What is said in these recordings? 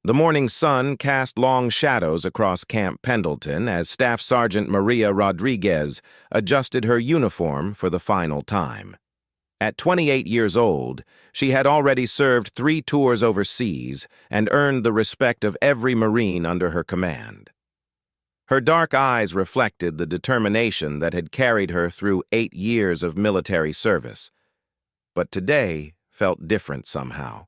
The morning sun cast long shadows across Camp Pendleton as Staff Sergeant Maria Rodriguez adjusted her uniform for the final time. At 28 years old, she had already served 3 tours overseas and earned the respect of every Marine under her command. Her dark eyes reflected the determination that had carried her through 8 years of military service, but today felt different somehow.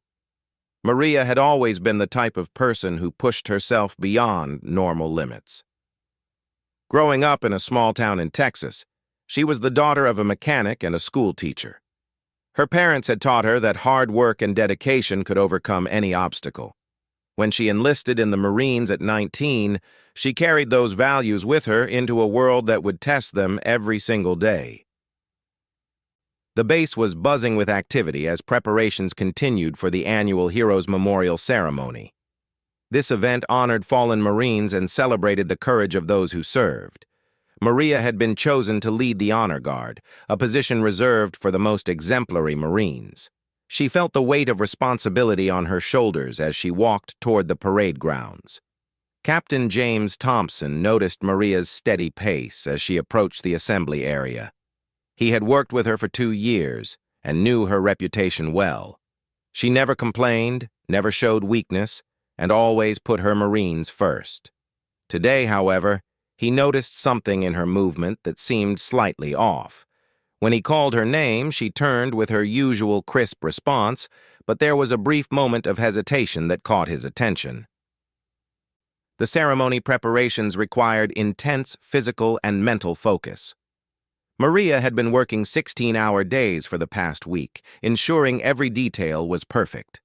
Maria had always been the type of person who pushed herself beyond normal limits. Growing up in a small town in Texas, she was the daughter of a mechanic and a school teacher. Her parents had taught her that hard work and dedication could overcome any obstacle. When she enlisted in the Marines at 19, she carried those values with her into a world that would test them every single day. The base was buzzing with activity as preparations continued for the annual Heroes Memorial Ceremony. This event honored fallen Marines and celebrated the courage of those who served. Maria had been chosen to lead the Honor Guard, a position reserved for the most exemplary Marines. She felt the weight of responsibility on her shoulders as she walked toward the parade grounds. Captain James Thompson noticed Maria's steady pace as she approached the assembly area. He had worked with her for 2 years and knew her reputation well. She never complained, never showed weakness, and always put her Marines first. Today, however, he noticed something in her movement that seemed slightly off. When he called her name, she turned with her usual crisp response, but there was a brief moment of hesitation that caught his attention. The ceremony preparations required intense physical and mental focus. Maria had been working 16-hour days for the past week, ensuring every detail was perfect.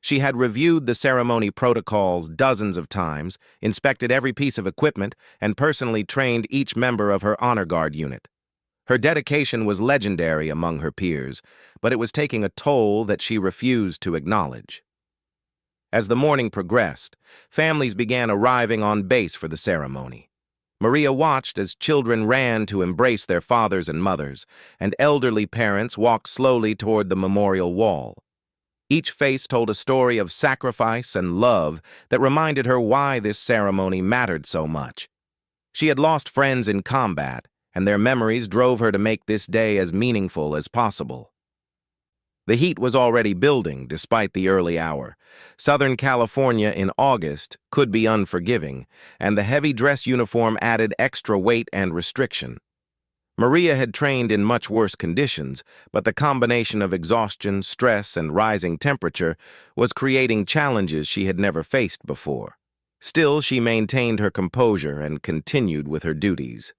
She had reviewed the ceremony protocols dozens of times, inspected every piece of equipment, and personally trained each member of her Honor Guard unit. Her dedication was legendary among her peers, but it was taking a toll that she refused to acknowledge. As the morning progressed, families began arriving on base for the ceremony. Maria watched as children ran to embrace their fathers and mothers, and elderly parents walked slowly toward the memorial wall. Each face told a story of sacrifice and love that reminded her why this ceremony mattered so much. She had lost friends in combat, and their memories drove her to make this day as meaningful as possible. The heat was already building despite the early hour. Southern California in August could be unforgiving, and the heavy dress uniform added extra weight and restriction. Maria had trained in much worse conditions, but the combination of exhaustion, stress, and rising temperature was creating challenges she had never faced before. Still, she maintained her composure and continued with her duties.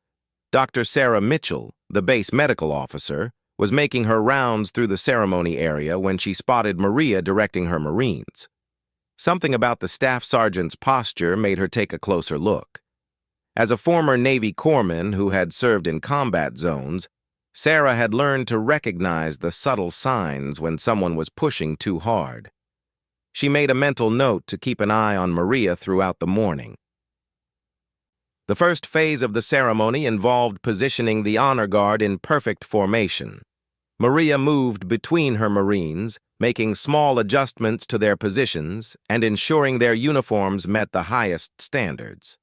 Dr. Sarah Mitchell, the base medical officer, was making her rounds through the ceremony area when she spotted Maria directing her Marines. Something about the staff sergeant's posture made her take a closer look. As a former Navy corpsman who had served in combat zones, Sarah had learned to recognize the subtle signs when someone was pushing too hard. She made a mental note to keep an eye on Maria throughout the morning. The first phase of the ceremony involved positioning the Honor Guard in perfect formation. Maria moved between her Marines, making small adjustments to their positions and ensuring their uniforms met the highest standards.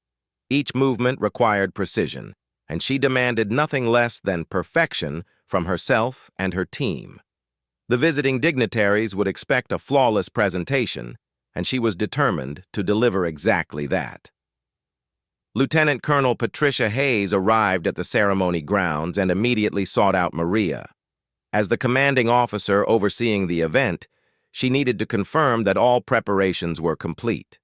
Each movement required precision, and she demanded nothing less than perfection from herself and her team. The visiting dignitaries would expect a flawless presentation, and she was determined to deliver exactly that. Lieutenant Colonel Patricia Hayes arrived at the ceremony grounds and immediately sought out Maria. As the commanding officer overseeing the event, she needed to confirm that all preparations were complete.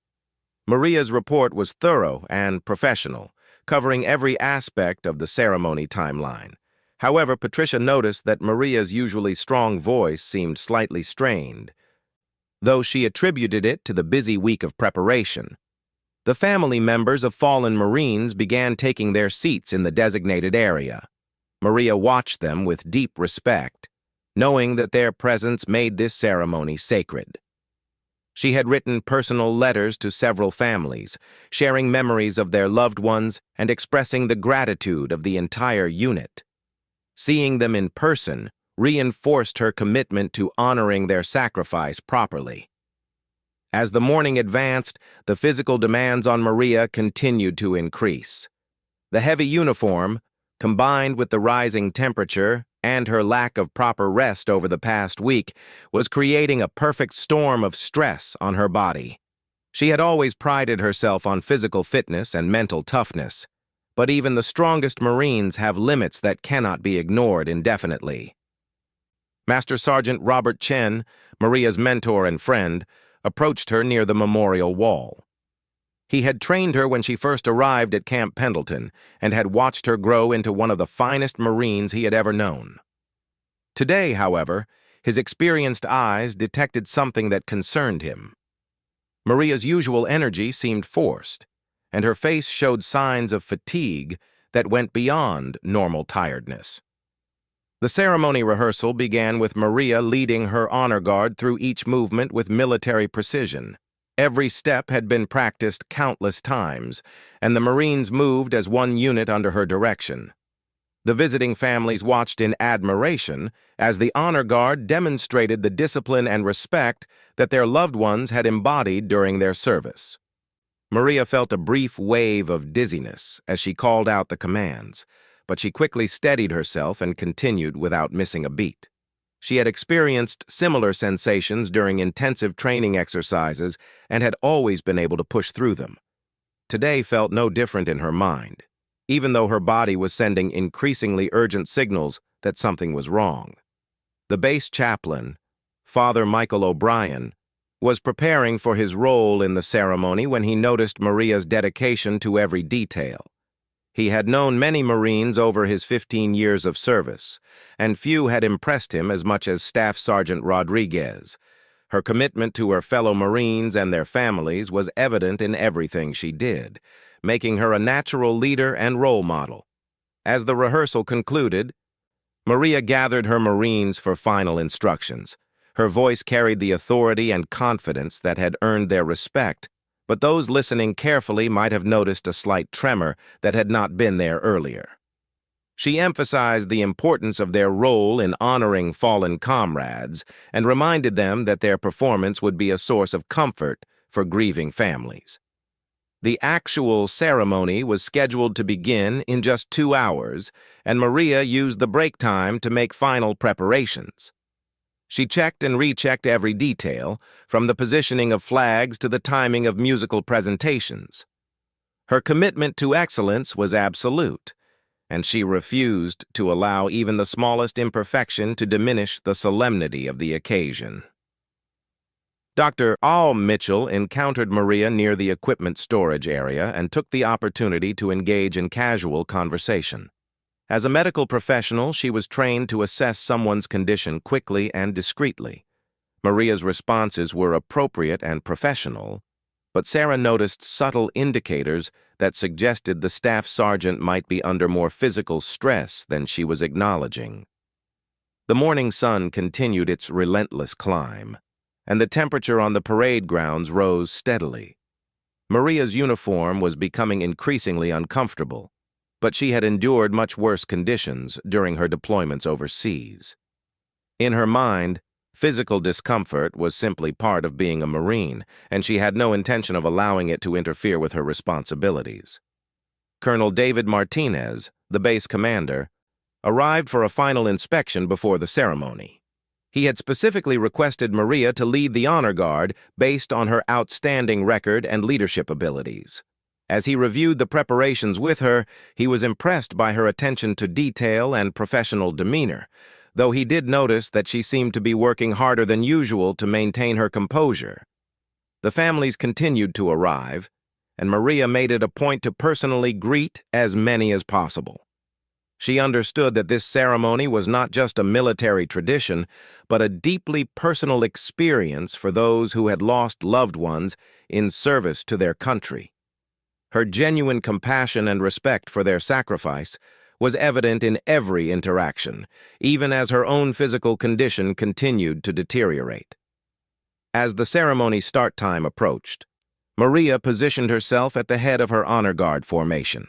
Maria's report was thorough and professional, covering every aspect of the ceremony timeline. However, Patricia noticed that Maria's usually strong voice seemed slightly strained, though she attributed it to the busy week of preparation. The family members of fallen Marines began taking their seats in the designated area. Maria watched them with deep respect, knowing that their presence made this ceremony sacred. She had written personal letters to several families, sharing memories of their loved ones and expressing the gratitude of the entire unit. Seeing them in person reinforced her commitment to honoring their sacrifice properly. As the morning advanced, the physical demands on Maria continued to increase. The heavy uniform, combined with the rising temperature and her lack of proper rest over the past week, was creating a perfect storm of stress on her body. She had always prided herself on physical fitness and mental toughness, but even the strongest Marines have limits that cannot be ignored indefinitely. Master Sergeant Robert Chen, Maria's mentor and friend, approached her near the memorial wall. He had trained her when she first arrived at Camp Pendleton and had watched her grow into one of the finest Marines he had ever known. Today, however, his experienced eyes detected something that concerned him. Maria's usual energy seemed forced, and her face showed signs of fatigue that went beyond normal tiredness. The ceremony rehearsal began with Maria leading her honor guard through each movement with military precision. Every step had been practiced countless times, and the Marines moved as one unit under her direction. The visiting families watched in admiration as the honor guard demonstrated the discipline and respect that their loved ones had embodied during their service. Maria felt a brief wave of dizziness as she called out the commands, but she quickly steadied herself and continued without missing a beat. She had experienced similar sensations during intensive training exercises and had always been able to push through them. Today felt no different in her mind, even though her body was sending increasingly urgent signals that something was wrong. The base chaplain, Father Michael O'Brien, was preparing for his role in the ceremony when he noticed Maria's dedication to every detail. He had known many Marines over his 15 years of service, and few had impressed him as much as Staff Sergeant Rodriguez. Her commitment to her fellow Marines and their families was evident in everything she did, making her a natural leader and role model. As the rehearsal concluded, Maria gathered her Marines for final instructions. Her voice carried the authority and confidence that had earned their respect, but those listening carefully might have noticed a slight tremor that had not been there earlier. She emphasized the importance of their role in honoring fallen comrades and reminded them that their performance would be a source of comfort for grieving families. The actual ceremony was scheduled to begin in just 2 hours, and Maria used the break time to make final preparations. She checked and rechecked every detail, from the positioning of flags to the timing of musical presentations. Her commitment to excellence was absolute, and she refused to allow even the smallest imperfection to diminish the solemnity of the occasion. Dr. Al Mitchell encountered Maria near the equipment storage area and took the opportunity to engage in casual conversation. As a medical professional, she was trained to assess someone's condition quickly and discreetly. Maria's responses were appropriate and professional, but Sarah noticed subtle indicators that suggested the staff sergeant might be under more physical stress than she was acknowledging. The morning sun continued its relentless climb, and the temperature on the parade grounds rose steadily. Maria's uniform was becoming increasingly uncomfortable, but she had endured much worse conditions during her deployments overseas. In her mind, physical discomfort was simply part of being a Marine, and she had no intention of allowing it to interfere with her responsibilities. Colonel David Martinez, the base commander, arrived for a final inspection before the ceremony. He had specifically requested Maria to lead the honor guard based on her outstanding record and leadership abilities. As he reviewed the preparations with her, he was impressed by her attention to detail and professional demeanor, though he did notice that she seemed to be working harder than usual to maintain her composure. The families continued to arrive, and Maria made it a point to personally greet as many as possible. She understood that this ceremony was not just a military tradition, but a deeply personal experience for those who had lost loved ones in service to their country. Her genuine compassion and respect for their sacrifice was evident in every interaction, even as her own physical condition continued to deteriorate. As the ceremony start time approached, Maria positioned herself at the head of her honor guard formation.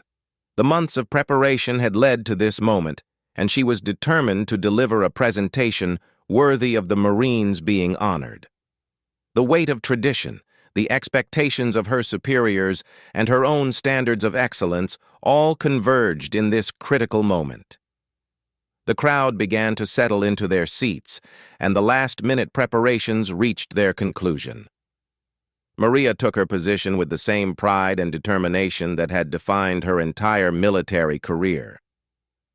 The months of preparation had led to this moment, and she was determined to deliver a presentation worthy of the Marines being honored. The weight of tradition the expectations of her superiors, and her own standards of excellence all converged in this critical moment. The crowd began to settle into their seats, and the last-minute preparations reached their conclusion. Maria took her position with the same pride and determination that had defined her entire military career.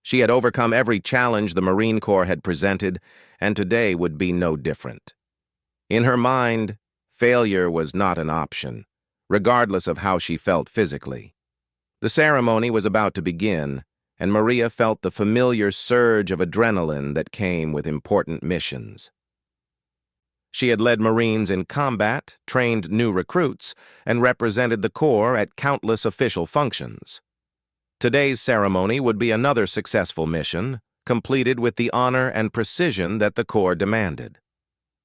She had overcome every challenge the Marine Corps had presented, and today would be no different. In her mind, failure was not an option, regardless of how she felt physically. The ceremony was about to begin, and Maria felt the familiar surge of adrenaline that came with important missions. She had led Marines in combat, trained new recruits, and represented the Corps at countless official functions. Today's ceremony would be another successful mission, completed with the honor and precision that the Corps demanded.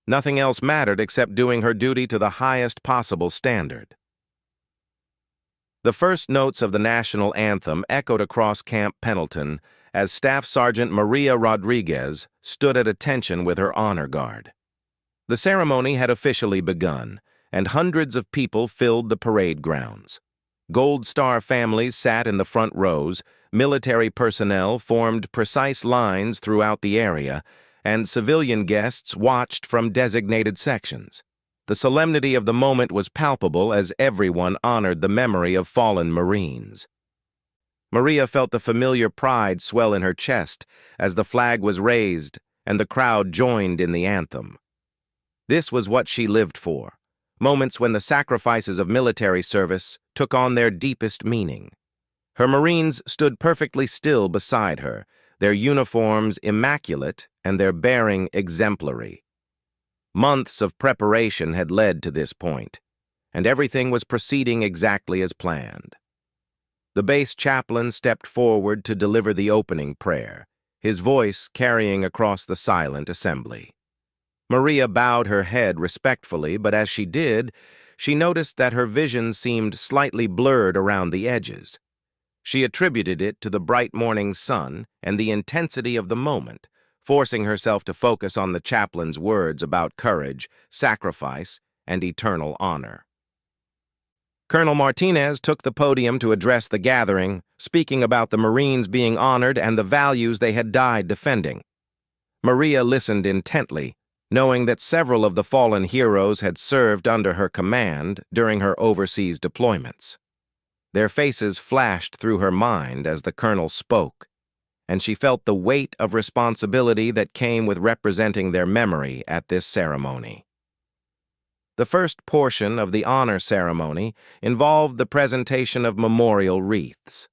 Nothing else mattered except doing her duty to the highest possible standard. The first notes of the national anthem echoed across Camp Pendleton as Staff Sergeant Maria Rodriguez stood at attention with her honor guard. The ceremony had officially begun, and hundreds of people filled the parade grounds. Gold Star families sat in the front rows, military personnel formed precise lines throughout the area, and civilian guests watched from designated sections. The solemnity of the moment was palpable as everyone honored the memory of fallen Marines. Maria felt the familiar pride swell in her chest as the flag was raised and the crowd joined in the anthem. This was what she lived for, moments when the sacrifices of military service took on their deepest meaning. Her Marines stood perfectly still beside her, their uniforms immaculate and their bearing exemplary. Months of preparation had led to this point, and everything was proceeding exactly as planned. The base chaplain stepped forward to deliver the opening prayer, his voice carrying across the silent assembly. Maria bowed her head respectfully, but as she did, she noticed that her vision seemed slightly blurred around the edges. She attributed it to the bright morning sun and the intensity of the moment, forcing herself to focus on the chaplain's words about courage, sacrifice, and eternal honor. Colonel Martinez took the podium to address the gathering, speaking about the Marines being honored and the values they had died defending. Maria listened intently, knowing that several of the fallen heroes had served under her command during her overseas deployments. Their faces flashed through her mind as the colonel spoke, and she felt the weight of responsibility that came with representing their memory at this ceremony. The first portion of the honor ceremony involved the presentation of memorial wreaths.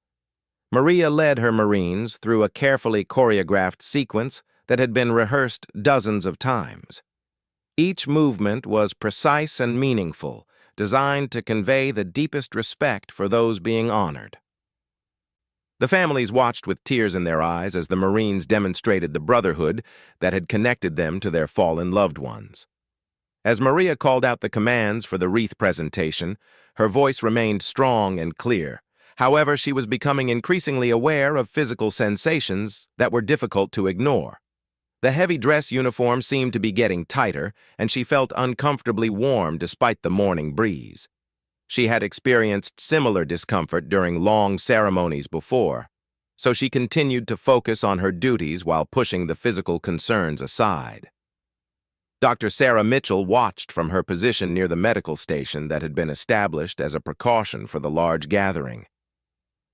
Maria led her Marines through a carefully choreographed sequence that had been rehearsed dozens of times. Each movement was precise and meaningful, designed to convey the deepest respect for those being honored. The families watched with tears in their eyes as the Marines demonstrated the brotherhood that had connected them to their fallen loved ones. As Maria called out the commands for the wreath presentation, her voice remained strong and clear. However, she was becoming increasingly aware of physical sensations that were difficult to ignore. The heavy dress uniform seemed to be getting tighter, and she felt uncomfortably warm despite the morning breeze. She had experienced similar discomfort during long ceremonies before, so she continued to focus on her duties while pushing the physical concerns aside. Dr. Sarah Mitchell watched from her position near the medical station that had been established as a precaution for the large gathering.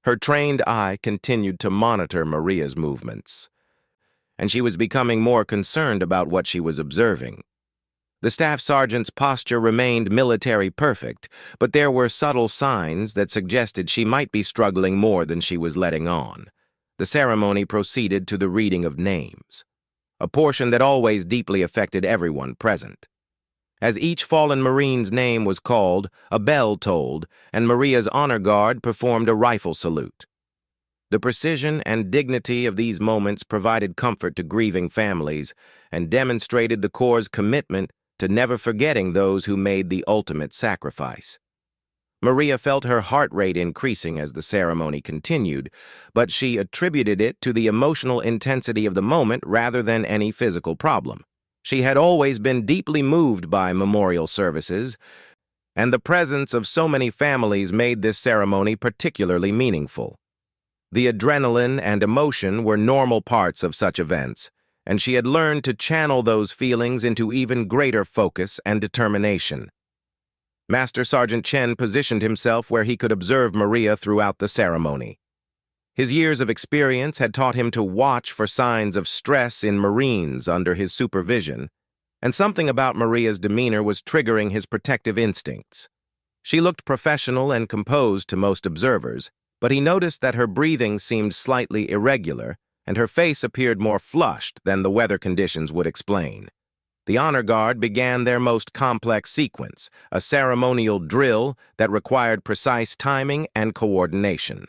Her trained eye continued to monitor Maria's movements, and she was becoming more concerned about what she was observing. The staff sergeant's posture remained military perfect, but there were subtle signs that suggested she might be struggling more than she was letting on. The ceremony proceeded to the reading of names, a portion that always deeply affected everyone present. As each fallen Marine's name was called, a bell tolled, and Maria's honor guard performed a rifle salute. The precision and dignity of these moments provided comfort to grieving families and demonstrated the Corps' commitment to never forgetting those who made the ultimate sacrifice. Maria felt her heart rate increasing as the ceremony continued, but she attributed it to the emotional intensity of the moment rather than any physical problem. She had always been deeply moved by memorial services, and the presence of so many families made this ceremony particularly meaningful. The adrenaline and emotion were normal parts of such events, and she had learned to channel those feelings into even greater focus and determination. Master Sergeant Chen positioned himself where he could observe Maria throughout the ceremony. His years of experience had taught him to watch for signs of stress in Marines under his supervision, and something about Maria's demeanor was triggering his protective instincts. She looked professional and composed to most observers, but he noticed that her breathing seemed slightly irregular, and her face appeared more flushed than the weather conditions would explain. The honor guard began their most complex sequence, a ceremonial drill that required precise timing and coordination.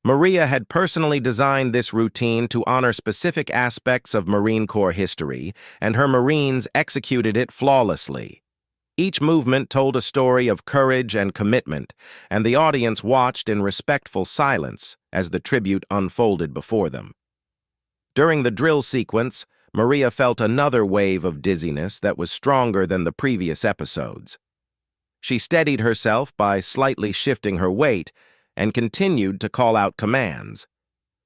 Maria had personally designed this routine to honor specific aspects of Marine Corps history, and her Marines executed it flawlessly. Each movement told a story of courage and commitment, and the audience watched in respectful silence as the tribute unfolded before them. During the drill sequence, Maria felt another wave of dizziness that was stronger than the previous episodes. She steadied herself by slightly shifting her weight and continued to call out commands,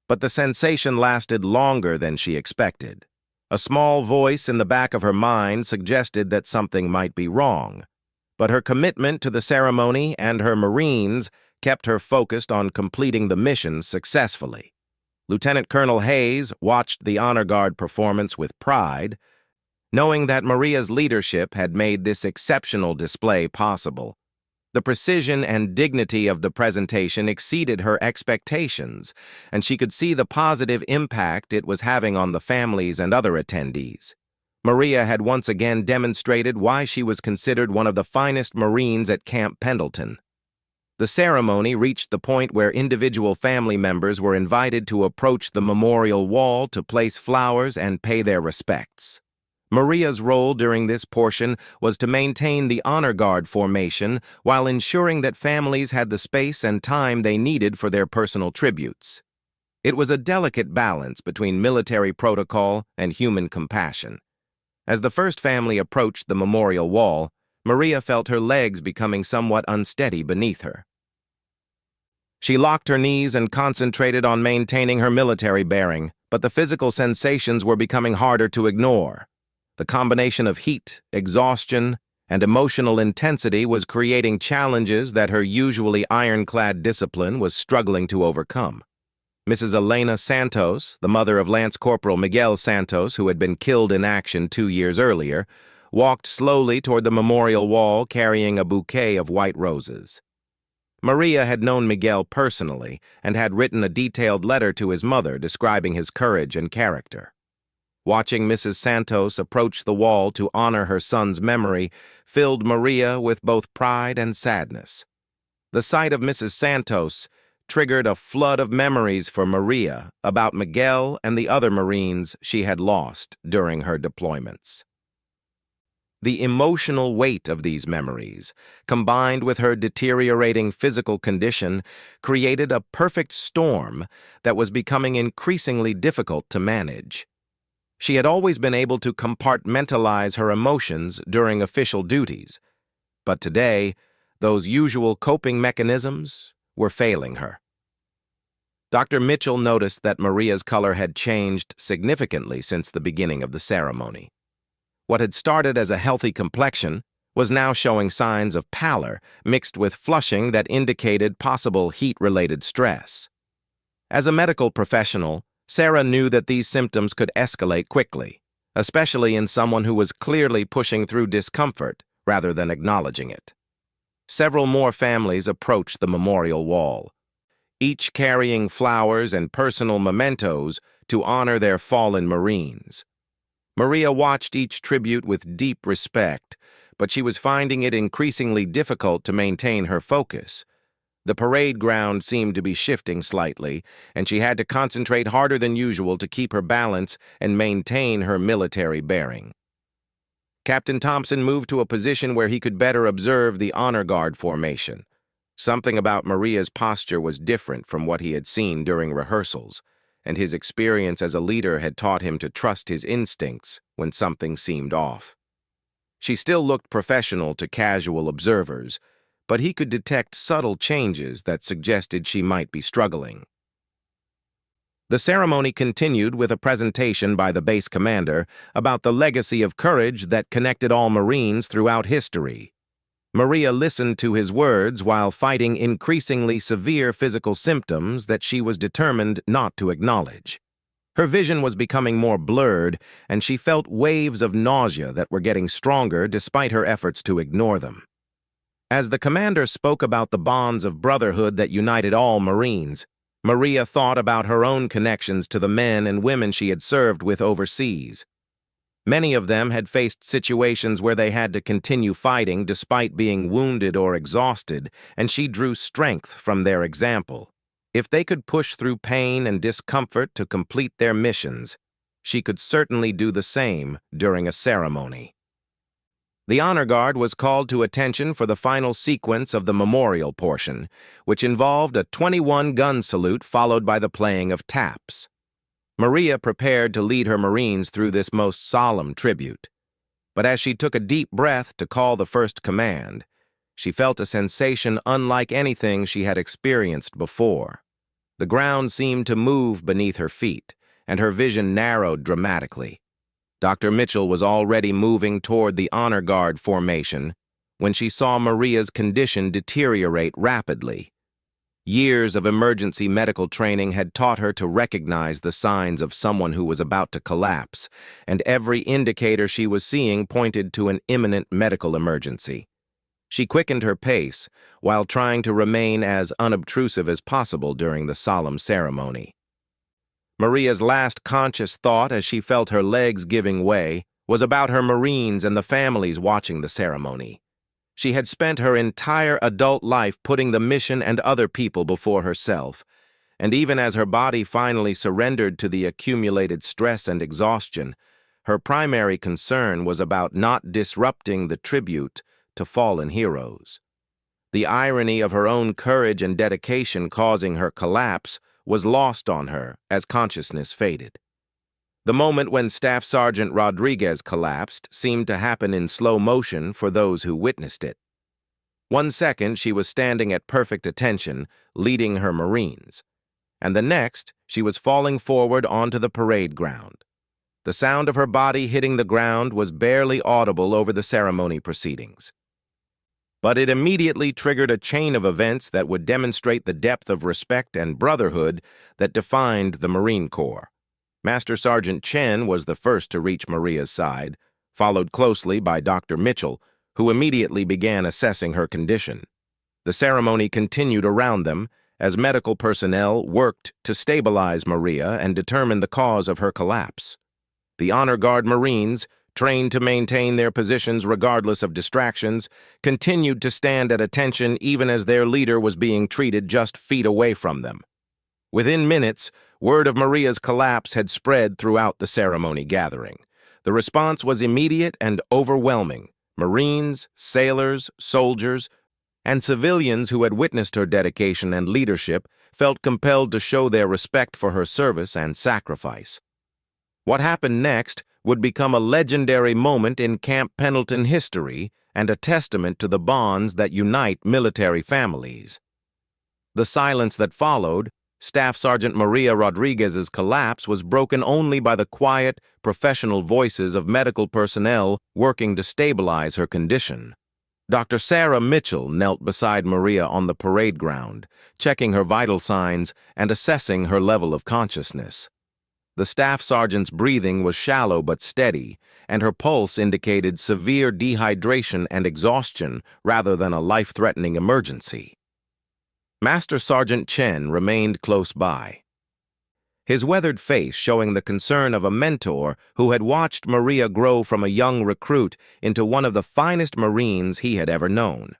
but the sensation lasted longer than she expected. A small voice in the back of her mind suggested that something might be wrong, but her commitment to the ceremony and her Marines kept her focused on completing the mission successfully. Lieutenant Colonel Hayes watched the honor guard performance with pride, knowing that Maria's leadership had made this exceptional display possible. The precision and dignity of the presentation exceeded her expectations, and she could see the positive impact it was having on the families and other attendees. Maria had once again demonstrated why she was considered one of the finest Marines at Camp Pendleton. The ceremony reached the point where individual family members were invited to approach the memorial wall to place flowers and pay their respects. Maria's role during this portion was to maintain the honor guard formation while ensuring that families had the space and time they needed for their personal tributes. It was a delicate balance between military protocol and human compassion. As the first family approached the memorial wall, Maria felt her legs becoming somewhat unsteady beneath her. She locked her knees and concentrated on maintaining her military bearing, but the physical sensations were becoming harder to ignore. The combination of heat, exhaustion, and emotional intensity was creating challenges that her usually ironclad discipline was struggling to overcome. Mrs. Elena Santos, the mother of Lance Corporal Miguel Santos, who had been killed in action 2 years earlier, walked slowly toward the memorial wall carrying a bouquet of white roses. Maria had known Miguel personally and had written a detailed letter to his mother describing his courage and character. Watching Mrs. Santos approach the wall to honor her son's memory filled Maria with both pride and sadness. The sight of Mrs. Santos triggered a flood of memories for Maria about Miguel and the other Marines she had lost during her deployments. The emotional weight of these memories, combined with her deteriorating physical condition, created a perfect storm that was becoming increasingly difficult to manage. She had always been able to compartmentalize her emotions during official duties, but today, those usual coping mechanisms were failing her. Dr. Mitchell noticed that Maria's color had changed significantly since the beginning of the ceremony. What had started as a healthy complexion was now showing signs of pallor mixed with flushing that indicated possible heat-related stress. As a medical professional, Sarah knew that these symptoms could escalate quickly, especially in someone who was clearly pushing through discomfort rather than acknowledging it. Several more families approached the memorial wall, each carrying flowers and personal mementos to honor their fallen Marines. Maria watched each tribute with deep respect, but she was finding it increasingly difficult to maintain her focus. The parade ground seemed to be shifting slightly, and she had to concentrate harder than usual to keep her balance and maintain her military bearing. Captain Thompson moved to a position where he could better observe the honor guard formation. Something about Maria's posture was different from what he had seen during rehearsals, and his experience as a leader had taught him to trust his instincts when something seemed off. She still looked professional to casual observers, but he could detect subtle changes that suggested she might be struggling. The ceremony continued with a presentation by the base commander about the legacy of courage that connected all Marines throughout history. Maria listened to his words while fighting increasingly severe physical symptoms that she was determined not to acknowledge. Her vision was becoming more blurred, and she felt waves of nausea that were getting stronger despite her efforts to ignore them. As the commander spoke about the bonds of brotherhood that united all Marines, Maria thought about her own connections to the men and women she had served with overseas. Many of them had faced situations where they had to continue fighting despite being wounded or exhausted, and she drew strength from their example. If they could push through pain and discomfort to complete their missions, she could certainly do the same during a ceremony. The honor guard was called to attention for the final sequence of the memorial portion, which involved a 21-gun salute followed by the playing of taps. Maria prepared to lead her Marines through this most solemn tribute. But as she took a deep breath to call the first command, she felt a sensation unlike anything she had experienced before. The ground seemed to move beneath her feet, and her vision narrowed dramatically. Dr. Mitchell was already moving toward the honor guard formation when she saw Maria's condition deteriorate rapidly. Years of emergency medical training had taught her to recognize the signs of someone who was about to collapse, and every indicator she was seeing pointed to an imminent medical emergency. She quickened her pace while trying to remain as unobtrusive as possible during the solemn ceremony. Maria's last conscious thought as she felt her legs giving way was about her Marines and the families watching the ceremony. She had spent her entire adult life putting the mission and other people before herself, and even as her body finally surrendered to the accumulated stress and exhaustion, her primary concern was about not disrupting the tribute to fallen heroes. The irony of her own courage and dedication causing her collapse was lost on her as consciousness faded. The moment when Staff Sergeant Rodriguez collapsed seemed to happen in slow motion for those who witnessed it. 1 second, she was standing at perfect attention, leading her Marines, and the next, she was falling forward onto the parade ground. The sound of her body hitting the ground was barely audible over the ceremony proceedings. But it immediately triggered a chain of events that would demonstrate the depth of respect and brotherhood that defined the Marine Corps. Master Sergeant Chen was the first to reach Maria's side, followed closely by Dr. Mitchell, who immediately began assessing her condition. The ceremony continued around them as medical personnel worked to stabilize Maria and determine the cause of her collapse. The Honor Guard Marines, trained to maintain their positions regardless of distractions, continued to stand at attention even as their leader was being treated just feet away from them. Within minutes, word of Maria's collapse had spread throughout the ceremony gathering. The response was immediate and overwhelming. Marines, sailors, soldiers, and civilians who had witnessed her dedication and leadership felt compelled to show their respect for her service and sacrifice. What happened next would become a legendary moment in Camp Pendleton history and a testament to the bonds that unite military families. The silence that followed, Staff Sergeant Maria Rodriguez's collapse, was broken only by the quiet, professional voices of medical personnel working to stabilize her condition. Dr. Sarah Mitchell knelt beside Maria on the parade ground, checking her vital signs and assessing her level of consciousness. The staff sergeant's breathing was shallow but steady, and her pulse indicated severe dehydration and exhaustion rather than a life-threatening emergency. Master Sergeant Chen remained close by, his weathered face showing the concern of a mentor who had watched Maria grow from a young recruit into one of the finest Marines he had ever known.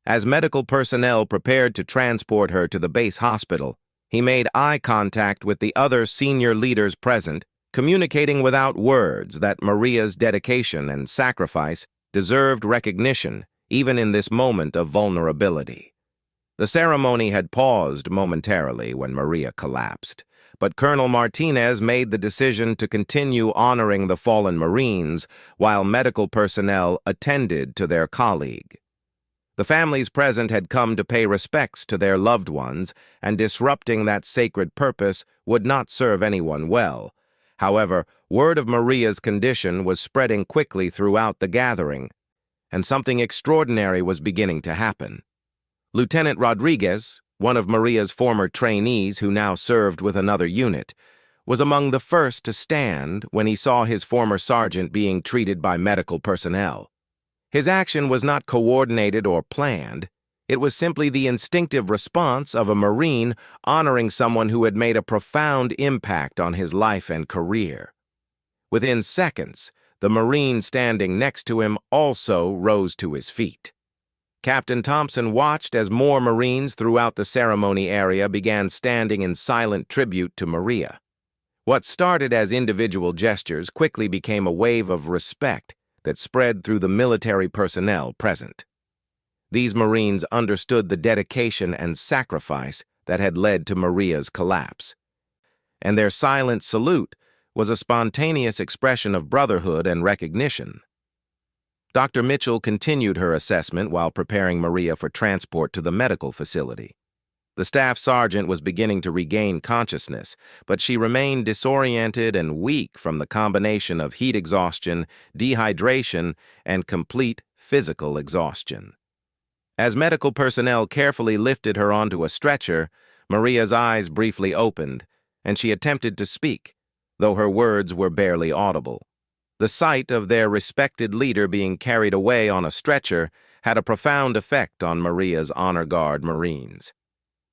As medical personnel prepared to transport her to the base hospital, he made eye contact with the other senior leaders present, communicating without words that Maria's dedication and sacrifice deserved recognition, even in this moment of vulnerability. The ceremony had paused momentarily when Maria collapsed, but Colonel Martinez made the decision to continue honoring the fallen Marines while medical personnel attended to their colleague. The families present had come to pay respects to their loved ones, and disrupting that sacred purpose would not serve anyone well. However, word of Maria's condition was spreading quickly throughout the gathering, and something extraordinary was beginning to happen. Lieutenant Rodriguez, one of Maria's former trainees who now served with another unit, was among the first to stand when he saw his former sergeant being treated by medical personnel. His action was not coordinated or planned. It was simply the instinctive response of a Marine honoring someone who had made a profound impact on his life and career. Within seconds, the Marine standing next to him also rose to his feet. Captain Thompson watched as more Marines throughout the ceremony area began standing in silent tribute to Maria. What started as individual gestures quickly became a wave of respect that spread through the military personnel present. These Marines understood the dedication and sacrifice that had led to Maria's collapse, and their silent salute was a spontaneous expression of brotherhood and recognition. Dr. Mitchell continued her assessment while preparing Maria for transport to the medical facility. The staff sergeant was beginning to regain consciousness, but she remained disoriented and weak from the combination of heat exhaustion, dehydration, and complete physical exhaustion. As medical personnel carefully lifted her onto a stretcher, Maria's eyes briefly opened, and she attempted to speak, though her words were barely audible. The sight of their respected leader being carried away on a stretcher had a profound effect on Maria's Honor Guard Marines.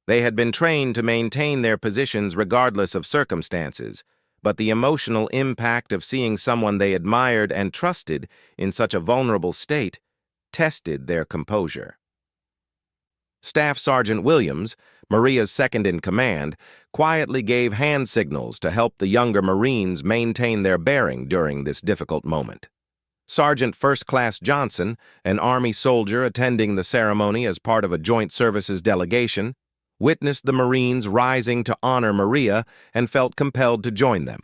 They had been trained to maintain their positions regardless of circumstances, but the emotional impact of seeing someone they admired and trusted in such a vulnerable state tested their composure. Staff Sergeant Williams, Maria's second-in-command, quietly gave hand signals to help the younger Marines maintain their bearing during this difficult moment. Sergeant First Class Johnson, an Army soldier attending the ceremony as part of a joint services delegation, witnessed the Marines rising to honor Maria and felt compelled to join them.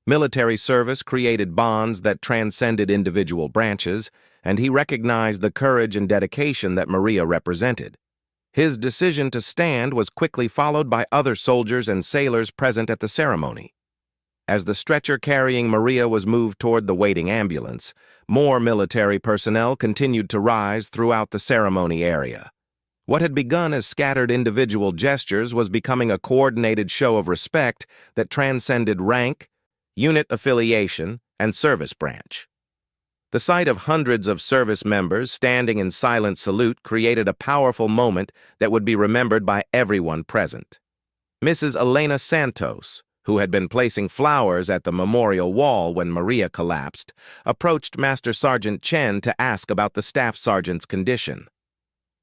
Military service created bonds that transcended individual branches, and he recognized the courage and dedication that Maria represented. His decision to stand was quickly followed by other soldiers and sailors present at the ceremony. As the stretcher carrying Maria was moved toward the waiting ambulance, more military personnel continued to rise throughout the ceremony area. What had begun as scattered individual gestures was becoming a coordinated show of respect that transcended rank, unit affiliation, and service branch. The sight of hundreds of service members standing in silent salute created a powerful moment that would be remembered by everyone present. Mrs. Elena Santos, who had been placing flowers at the memorial wall when Maria collapsed, approached Master Sergeant Chen to ask about the staff sergeant's condition.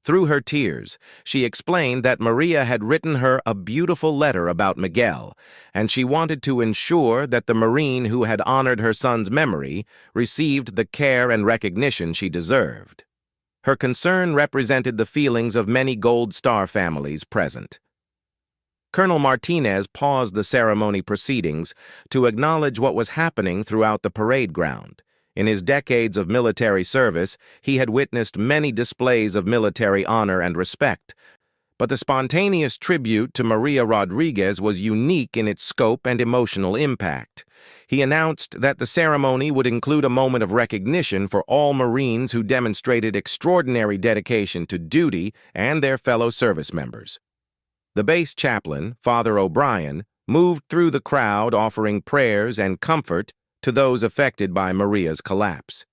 Through her tears, she explained that Maria had written her a beautiful letter about Miguel, and she wanted to ensure that the Marine who had honored her son's memory received the care and recognition she deserved. Her concern represented the feelings of many Gold Star families present. Colonel Martinez paused the ceremony proceedings to acknowledge what was happening throughout the parade ground. In his decades of military service, he had witnessed many displays of military honor and respect, but the spontaneous tribute to Maria Rodriguez was unique in its scope and emotional impact. He announced that the ceremony would include a moment of recognition for all Marines who demonstrated extraordinary dedication to duty and their fellow service members. The base chaplain, Father O'Brien, moved through the crowd offering prayers and comfort to those affected by Maria's collapse.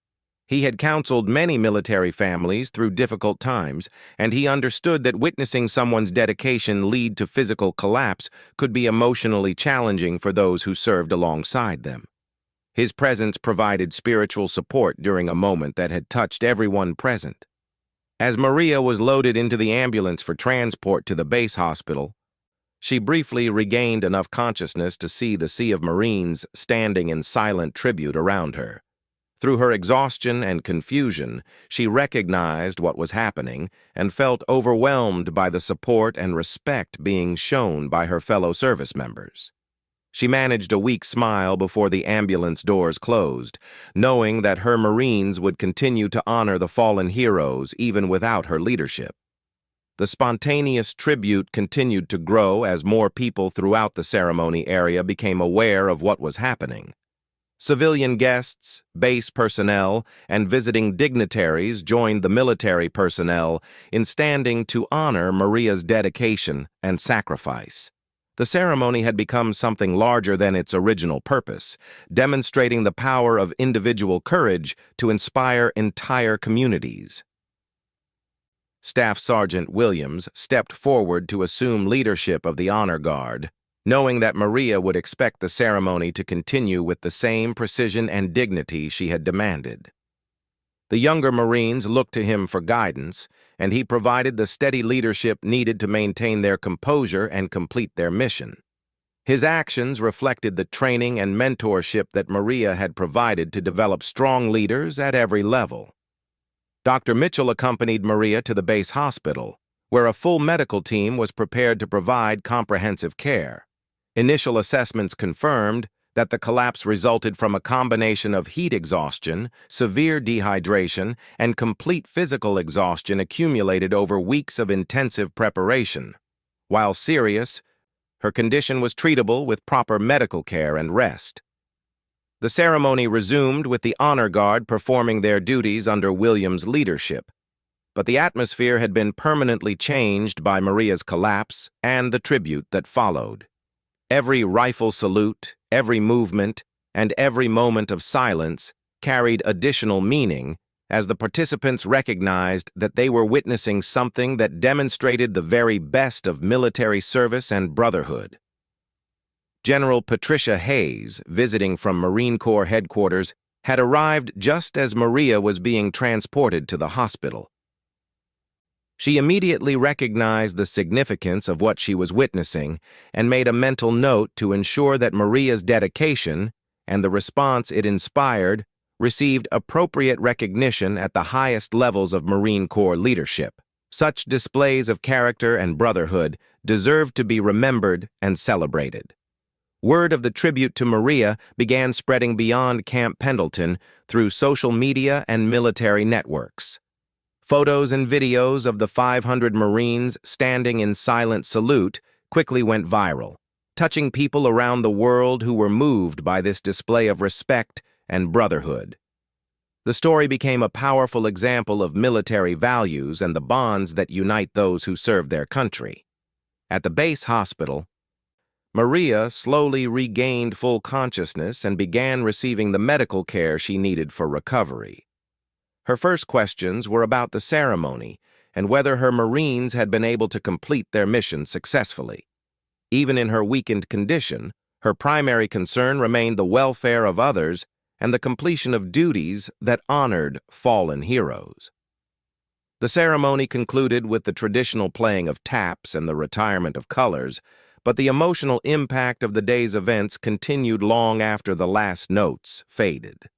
He had counseled many military families through difficult times, and he understood that witnessing someone's dedication lead to physical collapse could be emotionally challenging for those who served alongside them. His presence provided spiritual support during a moment that had touched everyone present. As Maria was loaded into the ambulance for transport to the base hospital, she briefly regained enough consciousness to see the sea of Marines standing in silent tribute around her. Through her exhaustion and confusion, she recognized what was happening and felt overwhelmed by the support and respect being shown by her fellow service members. She managed a weak smile before the ambulance doors closed, knowing that her Marines would continue to honor the fallen heroes even without her leadership. The spontaneous tribute continued to grow as more people throughout the ceremony area became aware of what was happening. Civilian guests, base personnel, and visiting dignitaries joined the military personnel in standing to honor Maria's dedication and sacrifice. The ceremony had become something larger than its original purpose, demonstrating the power of individual courage to inspire entire communities. Staff Sergeant Williams stepped forward to assume leadership of the honor guard, knowing that Maria would expect the ceremony to continue with the same precision and dignity she had demanded. The younger Marines looked to him for guidance, and he provided the steady leadership needed to maintain their composure and complete their mission. His actions reflected the training and mentorship that Maria had provided to develop strong leaders at every level. Dr. Mitchell accompanied Maria to the base hospital, where a full medical team was prepared to provide comprehensive care. Initial assessments confirmed that the collapse resulted from a combination of heat exhaustion, severe dehydration, and complete physical exhaustion accumulated over weeks of intensive preparation. While serious, her condition was treatable with proper medical care and rest. The ceremony resumed with the honor guard performing their duties under Williams' leadership, but the atmosphere had been permanently changed by Maria's collapse and the tribute that followed. Every rifle salute, every movement, and every moment of silence carried additional meaning as the participants recognized that they were witnessing something that demonstrated the very best of military service and brotherhood. General Patricia Hayes, visiting from Marine Corps headquarters, had arrived just as Maria was being transported to the hospital. She immediately recognized the significance of what she was witnessing and made a mental note to ensure that Maria's dedication and the response it inspired received appropriate recognition at the highest levels of Marine Corps leadership. Such displays of character and brotherhood deserved to be remembered and celebrated. Word of the tribute to Maria began spreading beyond Camp Pendleton through social media and military networks. Photos and videos of the 500 Marines standing in silent salute quickly went viral, touching people around the world who were moved by this display of respect and brotherhood. The story became a powerful example of military values and the bonds that unite those who serve their country. At the base hospital, Maria slowly regained full consciousness and began receiving the medical care she needed for recovery. Her first questions were about the ceremony and whether her Marines had been able to complete their mission successfully. Even in her weakened condition, her primary concern remained the welfare of others and the completion of duties that honored fallen heroes. The ceremony concluded with the traditional playing of taps and the retirement of colors, but the emotional impact of the day's events continued long after the last notes faded.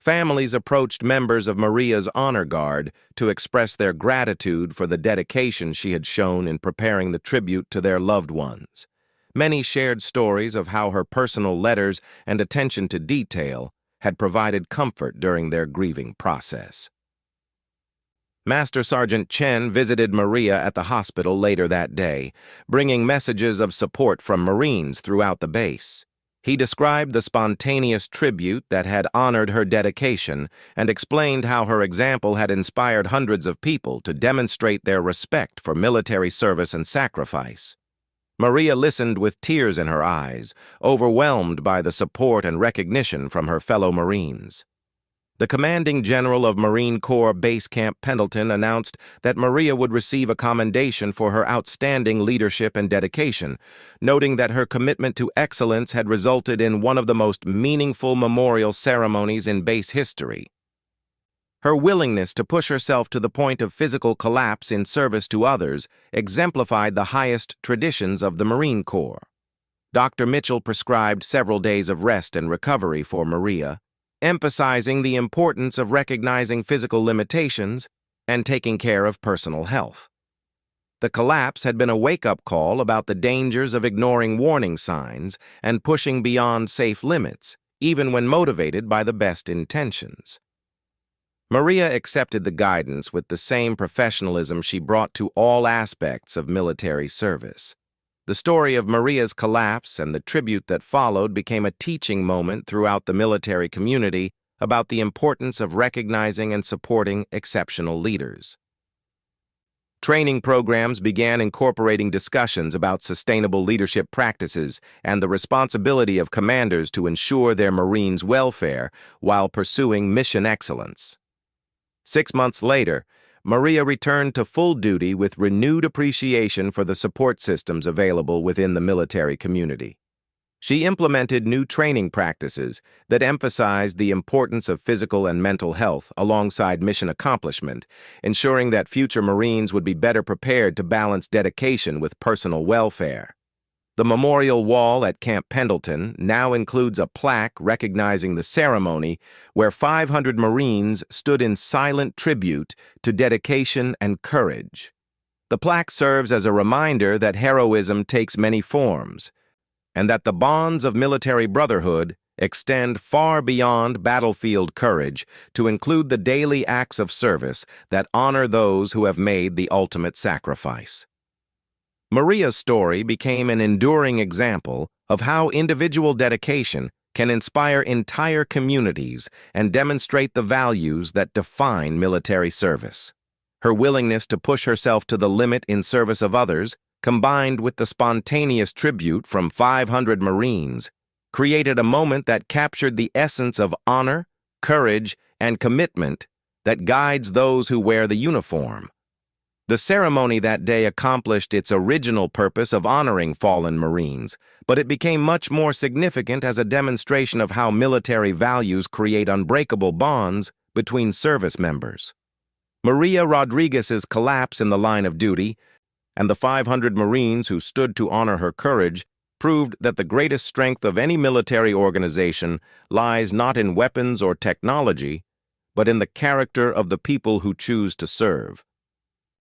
Families approached members of Maria's honor guard to express their gratitude for the dedication she had shown in preparing the tribute to their loved ones. Many shared stories of how her personal letters and attention to detail had provided comfort during their grieving process. Master Sergeant Chen visited Maria at the hospital later that day, bringing messages of support from Marines throughout the base. He described the spontaneous tribute that had honored her dedication and explained how her example had inspired hundreds of people to demonstrate their respect for military service and sacrifice. Maria listened with tears in her eyes, overwhelmed by the support and recognition from her fellow Marines. The commanding general of Marine Corps Base Camp Pendleton announced that Maria would receive a commendation for her outstanding leadership and dedication, noting that her commitment to excellence had resulted in one of the most meaningful memorial ceremonies in base history. Her willingness to push herself to the point of physical collapse in service to others exemplified the highest traditions of the Marine Corps. Dr. Mitchell prescribed several days of rest and recovery for Maria, emphasizing the importance of recognizing physical limitations and taking care of personal health. The collapse had been a wake-up call about the dangers of ignoring warning signs and pushing beyond safe limits, even when motivated by the best intentions. Maria accepted the guidance with the same professionalism she brought to all aspects of military service. The story of Maria's collapse and the tribute that followed became a teaching moment throughout the military community about the importance of recognizing and supporting exceptional leaders. Training programs began incorporating discussions about sustainable leadership practices and the responsibility of commanders to ensure their Marines' welfare while pursuing mission excellence. 6 months later, Maria returned to full duty with renewed appreciation for the support systems available within the military community. She implemented new training practices that emphasized the importance of physical and mental health alongside mission accomplishment, ensuring that future Marines would be better prepared to balance dedication with personal welfare. The memorial wall at Camp Pendleton now includes a plaque recognizing the ceremony where 500 Marines stood in silent tribute to dedication and courage. The plaque serves as a reminder that heroism takes many forms, and that the bonds of military brotherhood extend far beyond battlefield courage to include the daily acts of service that honor those who have made the ultimate sacrifice. Maria's story became an enduring example of how individual dedication can inspire entire communities and demonstrate the values that define military service. Her willingness to push herself to the limit in service of others, combined with the spontaneous tribute from 500 Marines, created a moment that captured the essence of honor, courage, and commitment that guides those who wear the uniform. The ceremony that day accomplished its original purpose of honoring fallen Marines, but it became much more significant as a demonstration of how military values create unbreakable bonds between service members. Maria Rodriguez's collapse in the line of duty, and the 500 Marines who stood to honor her courage, proved that the greatest strength of any military organization lies not in weapons or technology, but in the character of the people who choose to serve.